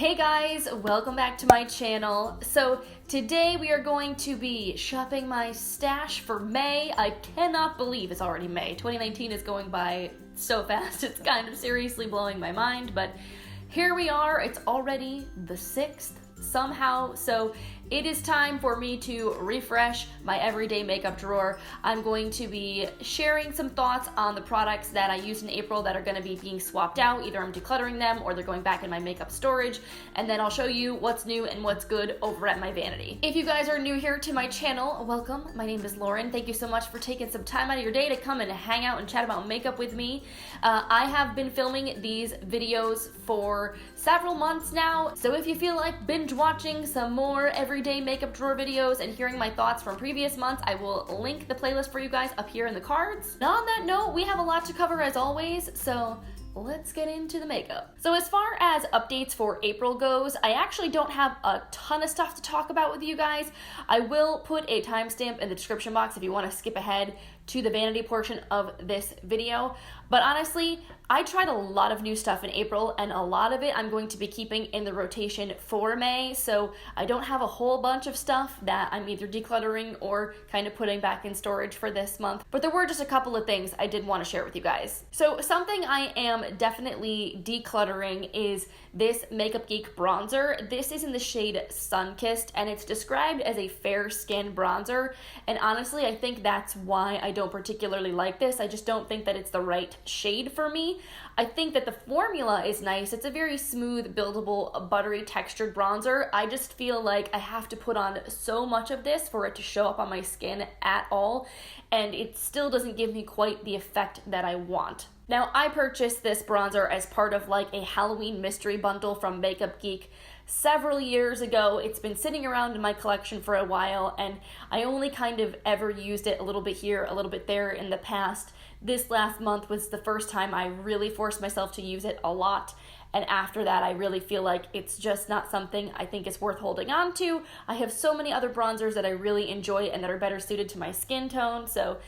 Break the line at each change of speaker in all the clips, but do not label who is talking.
Hey guys, welcome back to my channel. So today we are going to be shopping my stash for May. I cannot believe it's already May. 2019 is going by so fast, it's kind of seriously blowing my mind, but here we are. It's already the 6th somehow, so it is time for me to refresh my everyday makeup drawer. I'm going to be sharing some thoughts on the products that I used in April that are going to be being swapped out. Either I'm decluttering them or they're going back in my makeup storage, and then I'll show you what's new and what's good over at my vanity. If you guys are new here to my channel, welcome. My name is Lauren. Thank you so much for taking some time out of your day to come and hang out and chat about makeup with me. I have been filming these videos for several months now, so if you feel like binge watching some more everyday makeup drawer videos and hearing my thoughts from previous months, I will link the playlist for you guys up here in the cards. And on that note, we have a lot to cover as always, so let's get into the makeup. So as far as updates for April goes, I actually don't have a ton of stuff to talk about with you guys. I will put a timestamp in the description box if you want to skip ahead to the vanity portion of this video. But honestly, I tried a lot of new stuff in April, and a lot of it I'm going to be keeping in the rotation for May, so I don't have a whole bunch of stuff that I'm either decluttering or kind of putting back in storage for this month. But there were just a couple of things I did want to share with you guys. So something I am definitely decluttering is this Makeup Geek bronzer. This is in the shade Sunkissed, and it's described as a fair skin bronzer, and honestly I think that's why I don't particularly like this. I just don't think that it's the right shade for me. I think that the formula is nice. It's a very smooth, buildable, buttery textured bronzer. I just feel like I have to put on so much of this for it to show up on my skin at all, and it still doesn't give me quite the effect that I want. Now, I purchased this bronzer as part of like a Halloween mystery bundle from Makeup Geek several years ago. It's been sitting around in my collection for a while, and I only kind of ever used it a little bit here, a little bit there in the past. This last month was the first time I really forced myself to use it a lot, and after that I really feel like it's just not something I think is worth holding on to. I have so many other bronzers that I really enjoy and that are better suited to my skin tone, so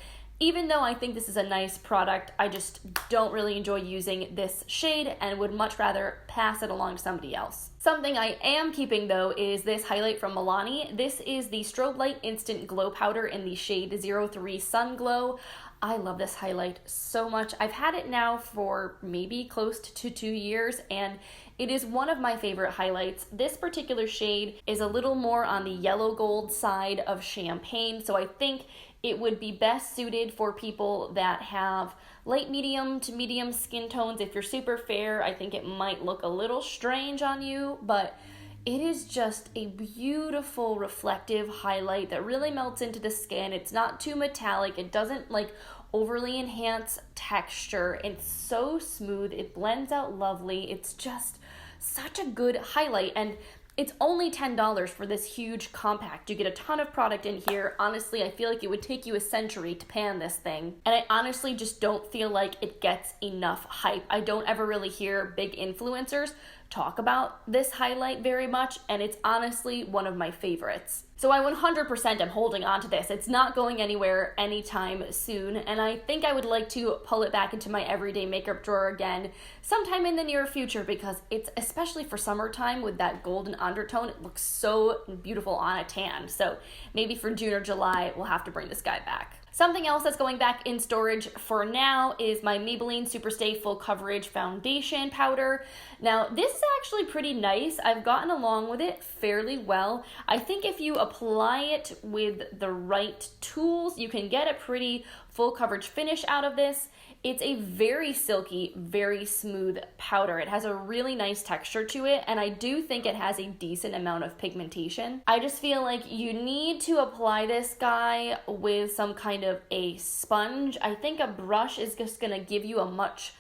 even though I think this is a nice product, I just don't really enjoy using this shade and would much rather pass it along to somebody else. Something I am keeping though is this highlight from Milani. This is the Strobelight Instant Glow Powder in the shade 03 Sunglow. I love this highlight so much. I've had it now for maybe close to 2 years, and it is one of my favorite highlights. This particular shade is a little more on the yellow gold side of champagne, so I think it would be best suited for people that have light medium to medium skin tones. If you're super fair, I think it might look a little strange on you, but it is just a beautiful reflective highlight that really melts into the skin. It's not too metallic. It doesn't like overly enhance texture. It's so smooth. It blends out lovely. It's just such a good highlight, and it's only $10 for this huge compact. You get a ton of product in here. Honestly, I feel like it would take you a century to pan this thing. And I honestly just don't feel like it gets enough hype. I don't ever really hear big influencers talk about this highlight very much, and it's honestly one of my favorites. So I 100% am holding on to this. It's not going anywhere anytime soon, and I think I would like to pull it back into my everyday makeup drawer again sometime in the near future, because it's, especially for summertime with that golden undertone, it looks so beautiful on a tan. So maybe for June or July, we'll have to bring this guy back. Something else that's going back in storage for now is my Maybelline Superstay Full Coverage Foundation Powder. Now, this is actually pretty nice. I've gotten along with it fairly well. I think if you apply it with the right tools, you can get a pretty full coverage finish out of this. It's a very silky, very smooth powder. It has a really nice texture to it, and I do think it has a decent amount of pigmentation. I just feel like you need to apply this guy with some kind of a sponge. I think a brush is just gonna give you a much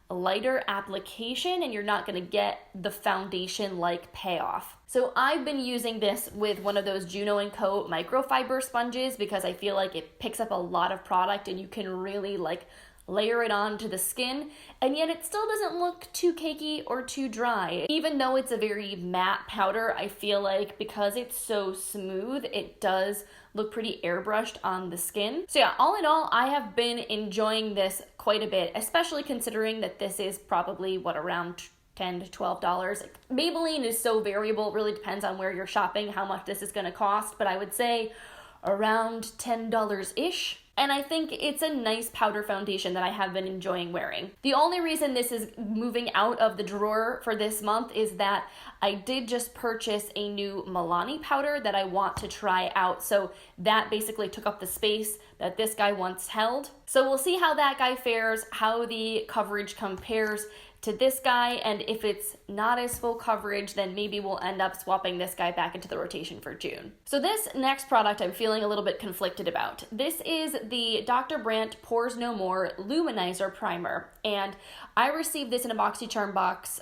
lighter application, and you're not gonna get the foundation-like payoff. So I've been using this with one of those Juno & Co. microfiber sponges because I feel like it picks up a lot of product and you can really like layer it onto the skin, and yet it still doesn't look too cakey or too dry. Even though it's a very matte powder, I feel like because it's so smooth, it does look pretty airbrushed on the skin. So yeah, all in all, I have been enjoying this quite a bit, especially considering that this is probably, what, around $10 to $12. Maybelline is so variable, it really depends on where you're shopping, how much this is going to cost, but I would say around $10-ish. And I think it's a nice powder foundation that I have been enjoying wearing. The only reason this is moving out of the drawer for this month is that I did just purchase a new Milani powder that I want to try out. So that basically took up the space that this guy once held. So we'll see how that guy fares, how the coverage compares to this guy, and if it's not as full coverage, then maybe we'll end up swapping this guy back into the rotation for June. So this next product I'm feeling a little bit conflicted about. This is the Dr. Brandt Pores No More Luminizer Primer, and I received this in a BoxyCharm box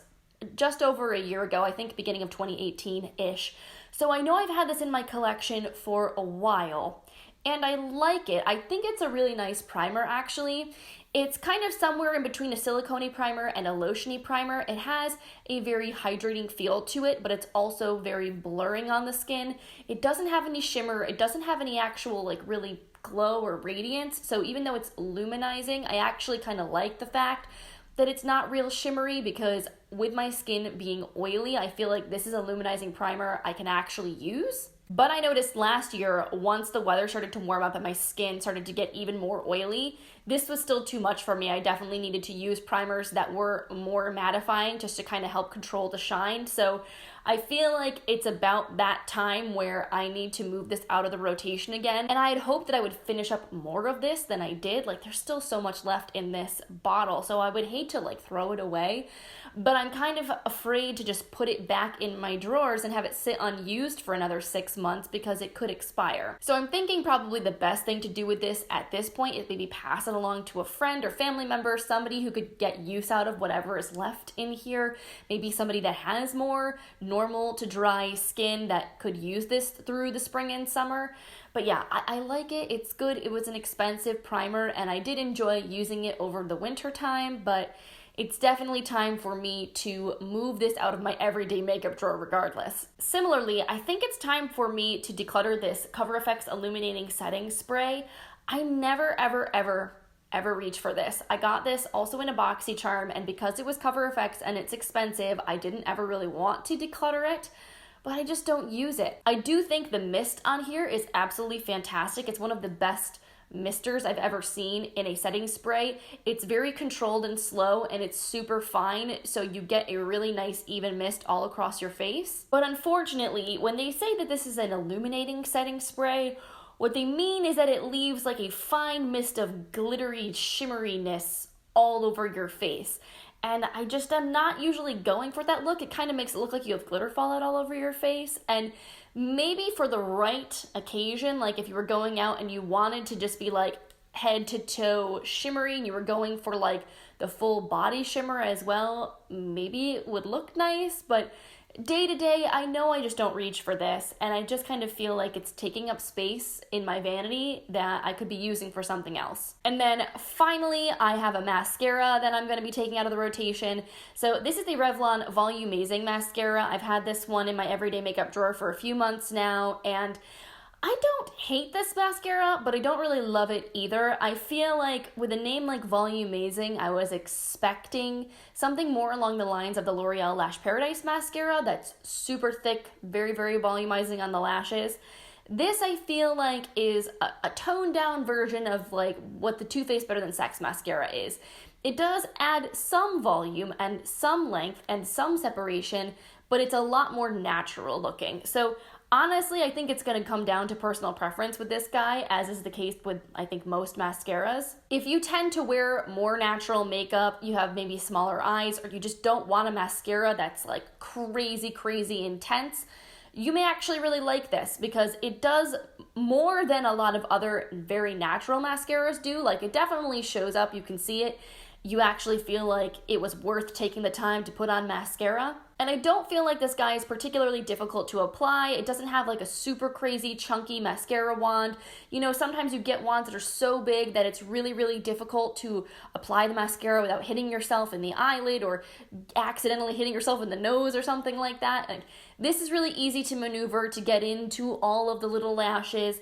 just over a year ago, I think beginning of 2018-ish. So I know I've had this in my collection for a while, and I like it. I think it's a really nice primer, actually. It's kind of somewhere in between a silicone primer and a lotiony primer. It has a very hydrating feel to it, but it's also very blurring on the skin. It doesn't have any shimmer. It doesn't have any actual like really glow or radiance. So even though it's luminizing, I actually kind of like the fact that it's not real shimmery, because with my skin being oily, I feel like this is a luminizing primer I can actually use. But I noticed last year, once the weather started to warm up and my skin started to get even more oily, this was still too much for me. I definitely needed to use primers that were more mattifying just to kind of help control the shine. So I feel like it's about that time where I need to move this out of the rotation again. And I had hoped that I would finish up more of this than I did. Like, there's still so much left in this bottle, so I would hate to like throw it away. But I'm kind of afraid to just put it back in my drawers and have it sit unused for another 6 months because it could expire. So I'm thinking probably the best thing to do with this at this point is maybe pass it along to a friend or family member, somebody who could get use out of whatever is left in here. Maybe somebody that has more normal to dry skin that could use this through the spring and summer. But yeah, I like it. It's good. It was an expensive primer and I did enjoy using it over the winter time, but it's definitely time for me to move this out of my everyday makeup drawer regardless. Similarly, I think it's time for me to declutter this Cover FX Illuminating Setting Spray. I never, ever reach for this. I got this also in a BoxyCharm, and because it was Cover FX and it's expensive, I didn't ever really want to declutter it, but I just don't use it. I do think the mist on here is absolutely fantastic. It's one of the best misters I've ever seen in a setting spray. It's very controlled and slow, and it's super fine, so you get a really nice even mist all across your face. But unfortunately, when they say that this is an illuminating setting spray, what they mean is that it leaves like a fine mist of glittery shimmeriness all over your face. And I'm not usually going for that look. It kind of makes it look like you have glitter fallout all over your face. And maybe for the right occasion, like if you were going out and you wanted to just be like head to toe shimmery and you were going for like the full body shimmer as well, maybe it would look nice. But day to day, I know I just don't reach for this, and I just kind of feel like it's taking up space in my vanity that I could be using for something else. And then finally, I have a mascara that I'm going to be taking out of the rotation. So this is the Revlon Volumazing mascara. I've had this one in my everyday makeup drawer for a few months now, and I don't hate this mascara, but I don't really love it either. I feel like with a name like Volumazing, I was expecting something more along the lines of the L'Oreal Lash Paradise mascara that's super thick, very, very volumizing on the lashes. This, I feel like, is a toned down version of like what the Too Faced Better Than Sex mascara is. It does add some volume and some length and some separation, but it's a lot more natural looking. So honestly, I think it's going to come down to personal preference with this guy, as is the case with, I think, most mascaras. If you tend to wear more natural makeup, you have maybe smaller eyes, or you just don't want a mascara that's like crazy intense, you may actually really like this because it does more than a lot of other very natural mascaras do. Like, it definitely shows up, you can see it. You actually feel like it was worth taking the time to put on mascara. And I don't feel like this guy is particularly difficult to apply. It doesn't have like a super crazy chunky mascara wand. You know, sometimes you get wands that are so big that it's really difficult to apply the mascara without hitting yourself in the eyelid or accidentally hitting yourself in the nose or something like that. And this is really easy to maneuver to get into all of the little lashes.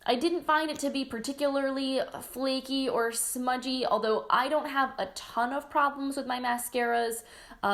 I didn't find it to be particularly flaky or smudgy, although I don't have a ton of problems with my mascaras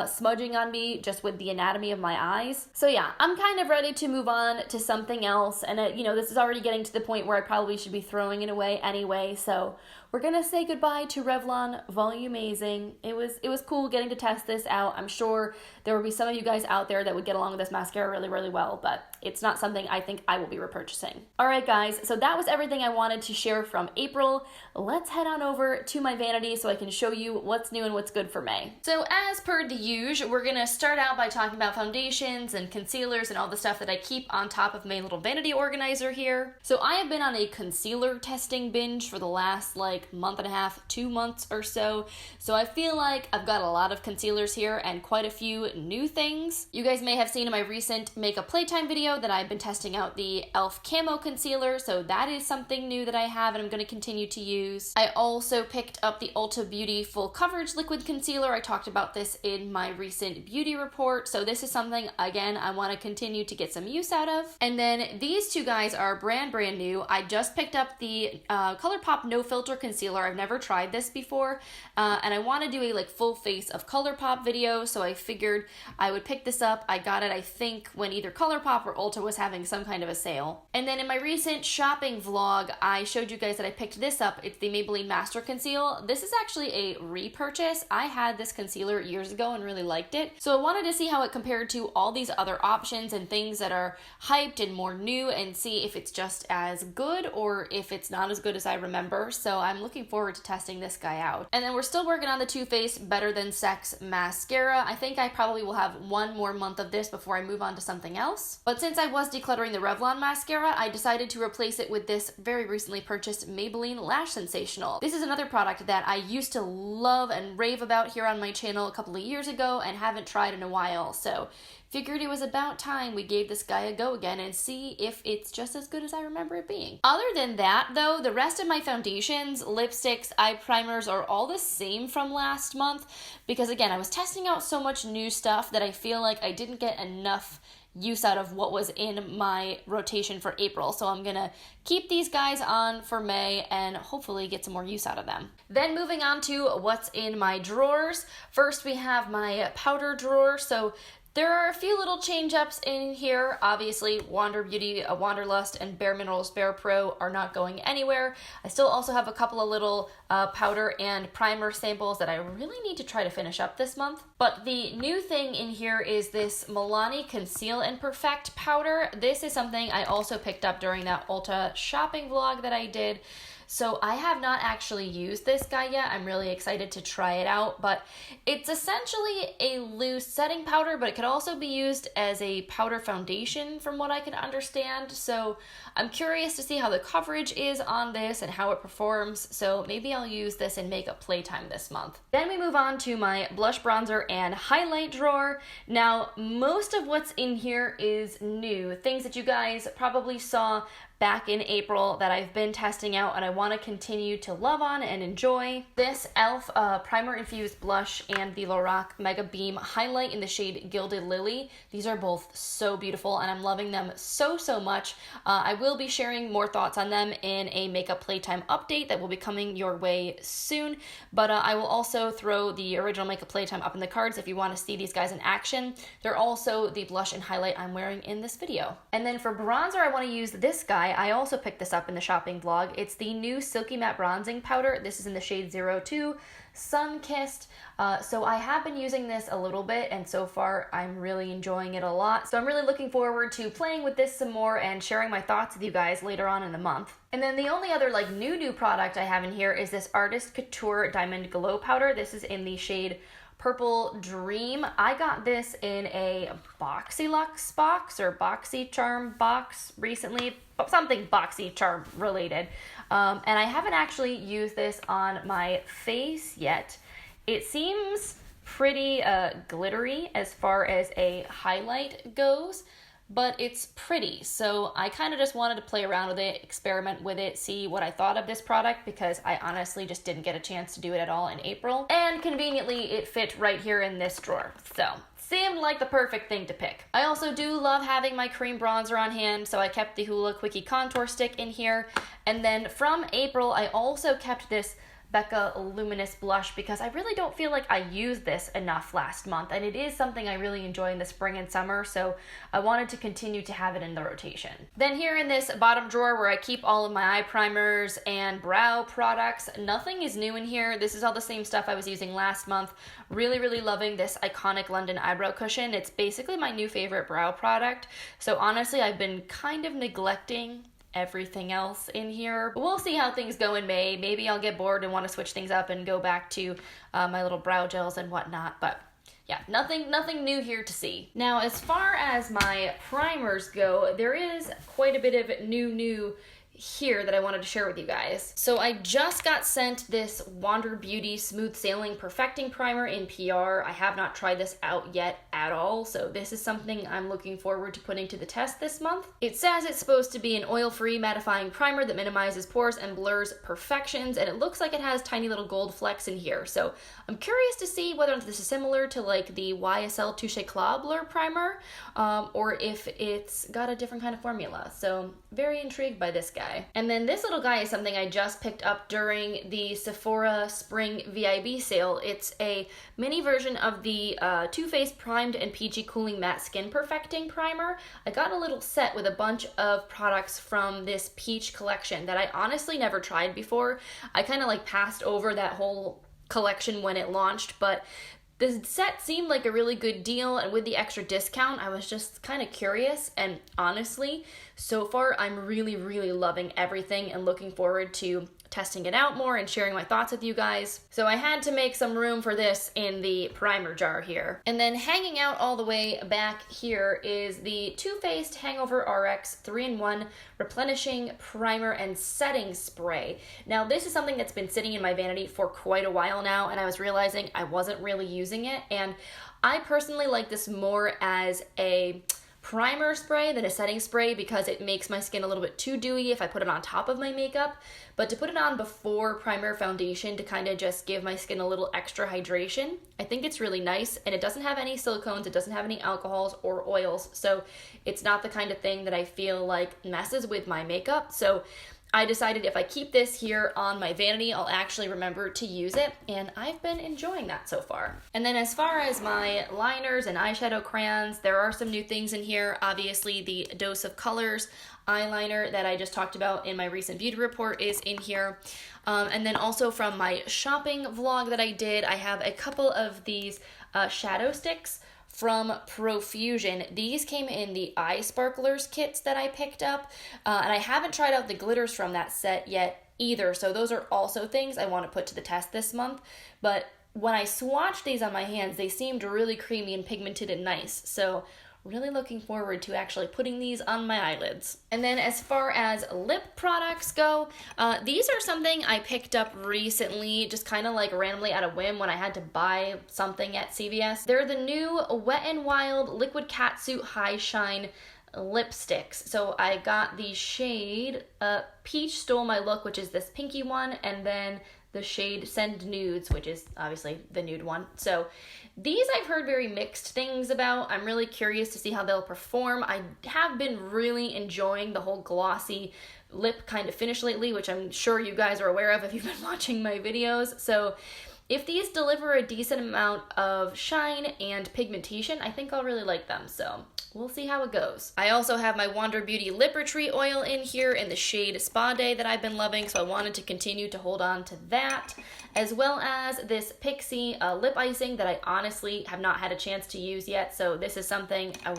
smudging on me just with the anatomy of my eyes. So yeah, I'm kind of ready to move on to something else, and you know, this is already getting to the point where I probably should be throwing it away anyway, so we're gonna say goodbye to Revlon Volumazing. It was cool getting to test this out. I'm sure there will be some of you guys out there that would get along with this mascara really, really well, but it's not something I think I will be repurchasing. Alright guys, so that was everything I wanted to share from April. Let's head on over to my vanity so I can show you what's new and what's good for May. So as per the usual, we're gonna start out by talking about foundations and concealers and all the stuff that I keep on top of my little vanity organizer here. So I have been on a concealer testing binge for the last month and a half, 2 months or so. So I feel like I've got a lot of concealers here and quite a few new things. You guys may have seen in my recent makeup playtime video that I've been testing out the e.l.f. Camo Concealer, so that is something new that I have and I'm going to continue to use. I also picked up the Ulta Beauty Full Coverage Liquid Concealer. I talked about this in my recent beauty report, so this is something, again, I want to continue to get some use out of. And then these two guys are brand new. I just picked up the ColourPop No Filter Concealer. I've never tried this before, and I want to do a full face of ColourPop video, so I figured I would pick this up. I got it, I think, when either ColourPop or Ulta was having some kind of a sale. And then in my recent shopping vlog, I showed you guys that I picked this up. It's the Maybelline Master Conceal. This is actually a repurchase. I had this concealer years ago and really liked it, so I wanted to see how it compared to all these other options and things that are hyped and more new, and see if it's just as good or if it's not as good as I remember. So I'm looking forward to testing this guy out. And then we're still working on the Too Faced Better Than Sex mascara. I think I probably will have 1 more month of this before I move on to something else. But since I was decluttering the Revlon mascara, I decided to replace it with this very recently purchased Maybelline Lash Sensational. This is another product that I used to love and rave about here on my channel a couple of years ago and haven't tried in a while, so figured it was about time we gave this guy a go again and see if it's just as good as I remember it being. Other than that though, the rest of my foundations, lipsticks, eye primers are all the same from last month, because again, I was testing out so much new stuff that I feel like I didn't get enough use out of what was in my rotation for April, so I'm gonna keep these guys on for May and hopefully get some more use out of them. Then moving on to what's in my drawers. First we have my powder drawer. So there are a few little change-ups in here. Obviously, Wander Beauty, Wanderlust, and Bare Minerals Bare Pro are not going anywhere. I still also have a couple of little powder and primer samples that I really need to try to finish up this month. But the new thing in here is this Milani Conceal and Perfect powder. This is something I also picked up during that Ulta shopping vlog that I did. So I have not actually used this guy yet. I'm really excited to try it out, but it's essentially a loose setting powder, but it could also be used as a powder foundation from what I can understand. So I'm curious to see how the coverage is on this and how it performs. So maybe I'll use this in makeup playtime this month. Then we move on to my blush, bronzer, and highlight drawer. Now, most of what's in here is new, things that you guys probably saw back in April that I've been testing out and I want to continue to love on and enjoy. This e.l.f. Primer Infused Blush and the Lorac Mega Beam Highlight in the shade Gilded Lily. These are both so beautiful and I'm loving them so much. I will be sharing more thoughts on them in a makeup playtime update that will be coming your way soon, but I will also throw the original makeup playtime up in the cards if you want to see these guys in action. They're also the blush and highlight I'm wearing in this video. And then for bronzer, I want to use this guy. I also picked this up in the shopping vlog. It's the new Silky Matte Bronzing Powder. This is in the shade 02, Sunkissed. So I have been using this a little bit and so far I'm really enjoying it a lot. So I'm really looking forward to playing with this some more and sharing my thoughts with you guys later on in the month. And then the only other new product I have in here is this Artist Couture Diamond Glow Powder. This is in the shade Purple Dream. I got this in a BoxyLuxe box or BoxyCharm box recently, something BoxyCharm related. And I haven't actually used this on my face yet. It seems pretty glittery as far as a highlight goes, but it's pretty. So I kind of just wanted to play around with it, experiment with it, see what I thought of this product because I honestly just didn't get a chance to do it at all in April. And conveniently, it fit right here in this drawer. So seemed like the perfect thing to pick. I also do love having my cream bronzer on hand, so I kept the Hoola Quickie Contour Stick in here. And then from April, I also kept this Becca Luminous Blush because I really don't feel like I used this enough last month, and it is something I really enjoy in the spring and summer, so I wanted to continue to have it in the rotation. Then here in this bottom drawer where I keep all of my eye primers and brow products, nothing is new in here. This is all the same stuff I was using last month. Really loving this Iconic London Eyebrow Cushion. It's basically my new favorite brow product, so honestly I've been kind of neglecting everything else in here. We'll see how things go in May. Maybe I'll get bored and want to switch things up and go back to my little brow gels and whatnot, but yeah, nothing new here to see. Now, as far as my primers go, there is quite a bit of new here that I wanted to share with you guys. So I just got sent this Wander Beauty Smooth Sailing Perfecting Primer in PR. I have not tried this out yet at all, so this is something I'm looking forward to putting to the test this month. It says it's supposed to be an oil-free mattifying primer that minimizes pores and blurs perfections, and it looks like it has tiny little gold flecks in here. So I'm curious to see whether this is similar to like the YSL Touche Éclat Blur Primer, or if it's got a different kind of formula. So very intrigued by this guy. And then this little guy is something I just picked up during the Sephora Spring VIB sale. It's a mini version of the Too Faced Primed and Peachy Cooling Matte Skin Perfecting Primer. I got a little set with a bunch of products from this peach collection that I honestly never tried before. I kind of like passed over that whole collection when it launched, but the set seemed like a really good deal, and with the extra discount, I was just kind of curious, and honestly, so far, I'm really loving everything and looking forward to testing it out more and sharing my thoughts with you guys. So I had to make some room for this in the primer jar here. And then hanging out all the way back here is the Too Faced Hangover RX 3-in-1 Replenishing Primer and Setting Spray. Now this is something that's been sitting in my vanity for quite a while now, and I was realizing I wasn't really using it, and I personally like this more as a primer spray than a setting spray because it makes my skin a little bit too dewy if I put it on top of my makeup. But to put it on before primer foundation to kind of just give my skin a little extra hydration, I think it's really nice, and it doesn't have any silicones, it doesn't have any alcohols or oils, so it's not the kind of thing that I feel like messes with my makeup. So I decided if I keep this here on my vanity, I'll actually remember to use it, and I've been enjoying that so far. And then as far as my liners and eyeshadow crayons, there are some new things in here. Obviously, the Dose of Colors eyeliner that I just talked about in my recent beauty report is in here. And then also from my shopping vlog that I did, I have a couple of these shadow sticks from Profusion. These came in the eye sparklers kits that I picked up, and I haven't tried out the glitters from that set yet either, so those are also things I want to put to the test this month. But when I swatched these on my hands, they seemed really creamy and pigmented and nice, so really looking forward to actually putting these on my eyelids. And then as far as lip products go, these are something I picked up recently, just kind of like randomly at a whim when I had to buy something at CVS. They're the new Wet n Wild Liquid Catsuit High Shine lipsticks. So I got the shade Peach Stole My Look, which is this pinky one, and then the shade Send Nudes, which is obviously the nude one. So these I've heard very mixed things about. I'm really curious to see how they'll perform. I have been really enjoying the whole glossy lip kind of finish lately, which I'm sure you guys are aware of if you've been watching my videos. So if these deliver a decent amount of shine and pigmentation, I think I'll really like them. So we'll see how it goes. I also have my Wander Beauty Lip Retreat oil in here in the shade Spa Day that I've been loving, so I wanted to continue to hold on to that, as well as this Pixie lip icing that I honestly have not had a chance to use yet, so this is something I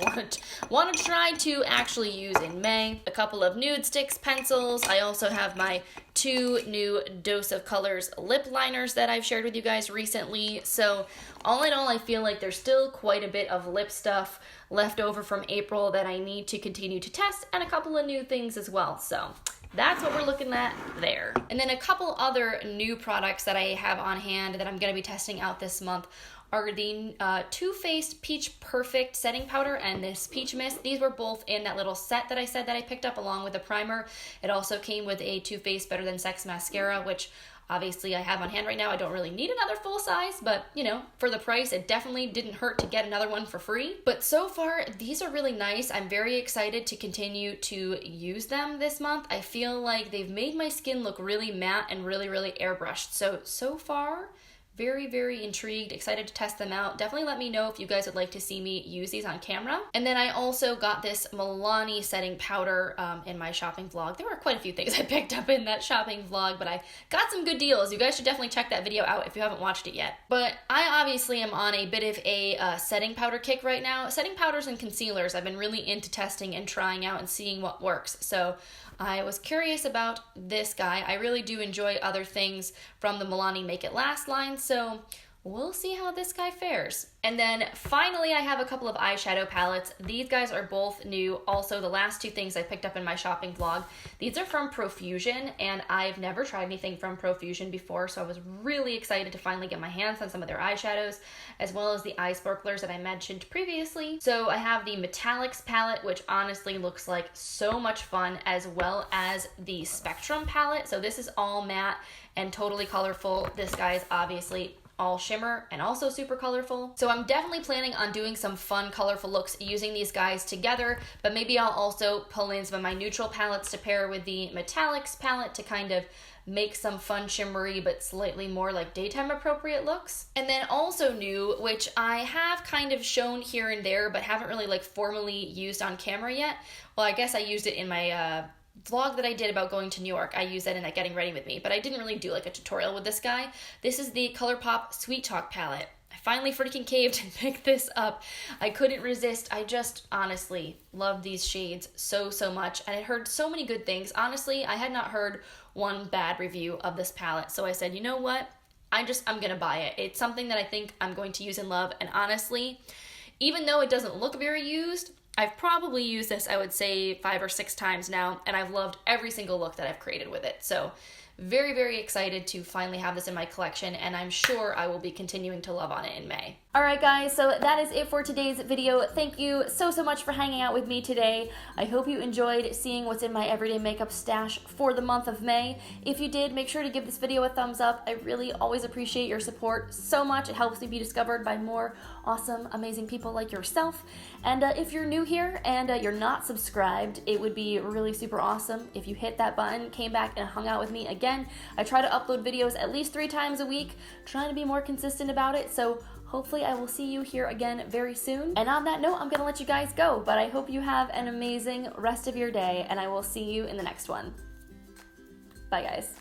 want to try to actually use in May. A couple of nude sticks pencils. I also have my 2 new Dose of Colors lip liners that I've shared with you guys recently. So all in all, I feel like there's still quite a bit of lip stuff left over from April that I need to continue to test, and a couple of new things as well. So that's what we're looking at there. And then a couple other new products that I have on hand that I'm going to be testing out this month are the Too Faced Peach Perfect Setting Powder and this Peach Mist. These were both in that little set that I said that I picked up along with a primer. It also came with a Too Faced Better Than Sex mascara, which Obviously, I have on hand right now. I don't really need another full size, but you know, for the price, it definitely didn't hurt to get another one for free. But so far, these are really nice. I'm very excited to continue to use them this month. I feel like they've made my skin look really matte and really, really airbrushed. So far, very, very intrigued, excited to test them out. Definitely let me know if you guys would like to see me use these on camera. And then I also got this Milani setting powder in my shopping vlog. There were quite a few things I picked up in that shopping vlog, but I got some good deals. You guys should definitely check that video out if you haven't watched it yet. But I obviously am on a bit of a setting powder kick right now. Setting powders and concealers I've been really into testing and trying out and seeing what works. So I was curious about this guy. I really do enjoy other things from the Milani Make It Last line, so we'll see how this guy fares. And then finally, I have a couple of eyeshadow palettes. These guys are both new. Also, the last two things I picked up in my shopping vlog. These are from Profusion, and I've never tried anything from Profusion before, so I was really excited to finally get my hands on some of their eyeshadows, as well as the eye sparklers that I mentioned previously. So I have the Metallics palette, which honestly looks like so much fun, as well as the Spectrum palette. So this is all matte and totally colorful. This guy is obviously all shimmer and also super colorful. So I'm definitely planning on doing some fun colorful looks using these guys together, but maybe I'll also pull in some of my neutral palettes to pair with the Metallics palette to kind of make some fun shimmery but slightly more like daytime appropriate looks. And then also new, which I have kind of shown here and there but haven't really like formally used on camera yet. Well, I guess I used it in my vlog that I did about going to New York. I used that in that Getting Ready With Me, but I didn't really do like a tutorial with this guy. This is the ColourPop Sweet Talk palette. I finally freaking caved and picked this up. I couldn't resist. I just honestly love these shades so much, and I heard so many good things. Honestly, I had not heard one bad review of this palette, so I said, you know what? I'm gonna buy it. It's something that I think I'm going to use and love, and honestly, even though it doesn't look very used, I've probably used this, I would say, 5 or 6 times now, and I've loved every single look that I've created with it. So very, very excited to finally have this in my collection, and I'm sure I will be continuing to love on it in May. Alright guys, so that is it for today's video. Thank you so much for hanging out with me today. I hope you enjoyed seeing what's in my everyday makeup stash for the month of May. If you did, make sure to give this video a thumbs up. I really always appreciate your support so much. It helps me be discovered by more awesome, amazing people like yourself. And if you're new here and you're not subscribed, it would be really super awesome if you hit that button, came back and hung out with me again. I try to upload videos at least 3 times a week, trying to be more consistent about it, so hopefully I will see you here again very soon. And on that note, I'm gonna let you guys go, but I hope you have an amazing rest of your day, and I will see you in the next one. Bye guys.